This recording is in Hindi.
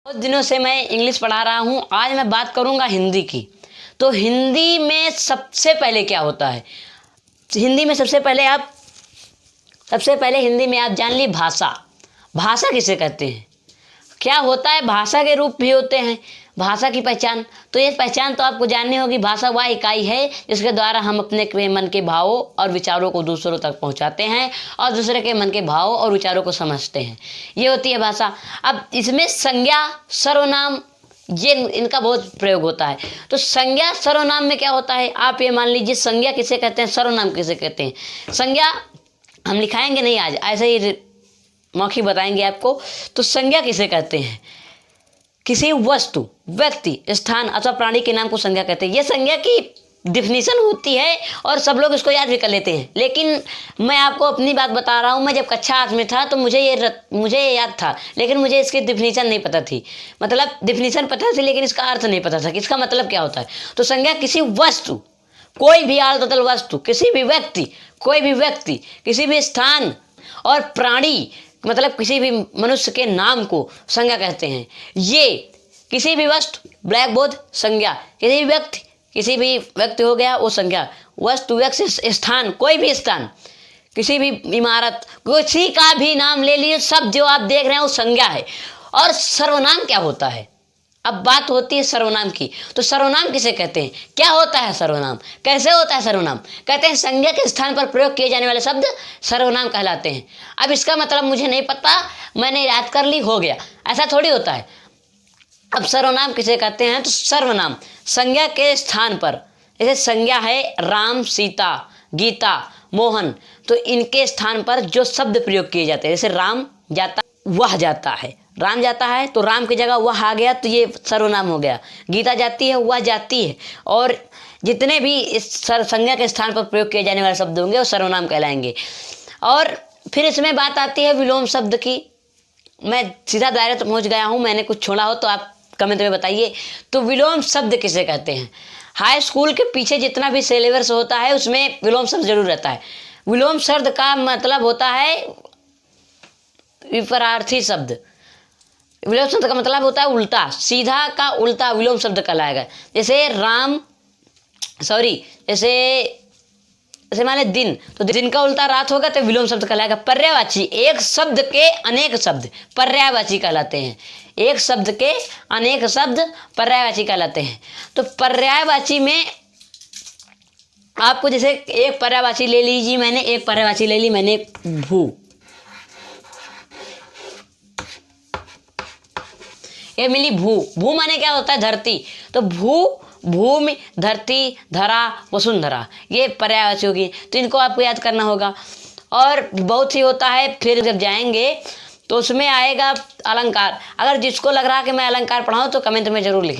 बहुत दिनों से मैं इंग्लिश पढ़ा रहा हूँ। आज मैं बात करूँगा हिंदी की। तो हिंदी में सबसे पहले क्या होता है? हिंदी में सबसे पहले हिंदी में आप जान ली भाषा। भाषा किसे कहते हैं? क्या होता है? भाषा के रूप भी होते हैं, भाषा की पहचान। तो ये पहचान तो आपको जाननी होगी। भाषा वह इकाई है जिसके द्वारा हम अपने मन के भावों और विचारों को दूसरों तक पहुंचाते हैं और दूसरे के मन के भावों और विचारों को समझते हैं। ये होती है भाषा। अब इसमें संज्ञा, सर्वनाम, ये इनका बहुत प्रयोग होता है। तो संज्ञा सर्वनाम में क्या होता है? आप ये मान लीजिए, संज्ञा किसे कहते हैं, सर्वनाम किसे कहते हैं। संज्ञा हम लिखाएंगे नहीं, आज ऐसे ही मौखिक बताएंगे आपको। तो संज्ञा किसे कहते हैं? किसी वस्तु, व्यक्ति, स्थान अथवा प्राणी के नाम को संज्ञा कहते हैं। ये संज्ञा की डिफिनीशन होती है और सब लोग इसको याद भी कर लेते हैं। लेकिन मैं आपको अपनी बात बता रहा हूँ। मैं जब कक्षा 8 में था तो मुझे ये याद था, लेकिन मुझे इसकी डिफिनीशन नहीं पता थी। मतलब डिफिनीशन पता थी लेकिन इसका अर्थ नहीं पता था कि इसका मतलब क्या होता है। तो संज्ञा किसी वस्तु, कोई भी आल तोतल वस्तु, किसी भी व्यक्ति, कोई भी व्यक्ति, किसी भी स्थान और प्राणी, मतलब किसी भी मनुष्य के नाम को संज्ञा कहते हैं। ये किसी भी वस्तु, ब्लैक बोर्ड, संज्ञा। किसी भी व्यक्ति हो गया वो संज्ञा। वस्तु, व्यक्ति, स्थान, कोई भी स्थान, किसी भी इमारत, किसी का भी नाम ले लीजिए, सब जो आप देख रहे हैं वो संज्ञा है। और सर्वनाम क्या होता है? अब बात होती है सर्वनाम की। तो सर्वनाम किसे कहते हैं? क्या होता है सर्वनाम? कैसे होता है सर्वनाम? कहते हैं संज्ञा के स्थान पर प्रयोग किए जाने वाले शब्द सर्वनाम कहलाते हैं। अब इसका मतलब मुझे नहीं पता, मैंने याद कर ली, हो गया, ऐसा थोड़ी होता है। अब सर्वनाम किसे कहते हैं? तो सर्वनाम संज्ञा के स्थान पर, जैसे संज्ञा है राम, सीता, गीता, मोहन, तो इनके स्थान पर जो शब्द प्रयोग किए जाते हैं, जैसे राम जाता, वह जाता है, राम जाता है तो राम की जगह वह आ गया तो ये सर्वनाम हो गया। गीता जाती है, वह जाती है, और जितने भी इस संज्ञा के स्थान पर प्रयोग किए जाने वाले शब्द होंगे वो सर्वनाम कहलाएंगे। और फिर इसमें बात आती है विलोम शब्द की। मैं सीधा दायरे तक पहुंच गया हूँ, मैंने कुछ छोड़ा हो तो आप कमेंट में बताइए। तो विलोम शब्द किसे कहते हैं? हाई स्कूल के पीछे जितना भी सिलेबस होता है उसमें विलोम शब्द जरूर रहता है। विलोम शब्द का मतलब होता है विपरार्थी शब्द। विलोम शब्द का मतलब होता है उल्टा, सीधा का उल्टा विलोम शब्द कहलाएगा। जैसे जैसे मान लें दिन, तो दिन का उल्टा रात होगा तो विलोम शब्द कहलाएगा। पर्यायवाची, एक शब्द के अनेक शब्द पर्यायवाची कहलाते हैं। एक शब्द के अनेक शब्द पर्यायवाची कहलाते हैं। तो पर्यायवाची में आपको, जैसे एक पर्यायवाची ले लीजिए, मैंने एक पर्यायवाची ले ली, मैंने भू, ये मिली भू। भू माने क्या होता है? धरती। तो भूमि, धरती, धरा, वसुंधरा, ये पर्यायवाची होगी। तो इनको आपको याद करना होगा। और बहुत ही होता है, फिर जब जाएंगे तो उसमें आएगा अलंकार। अगर जिसको लग रहा है कि मैं अलंकार पढ़ाऊँ तो कमेंट में जरूर लिखें।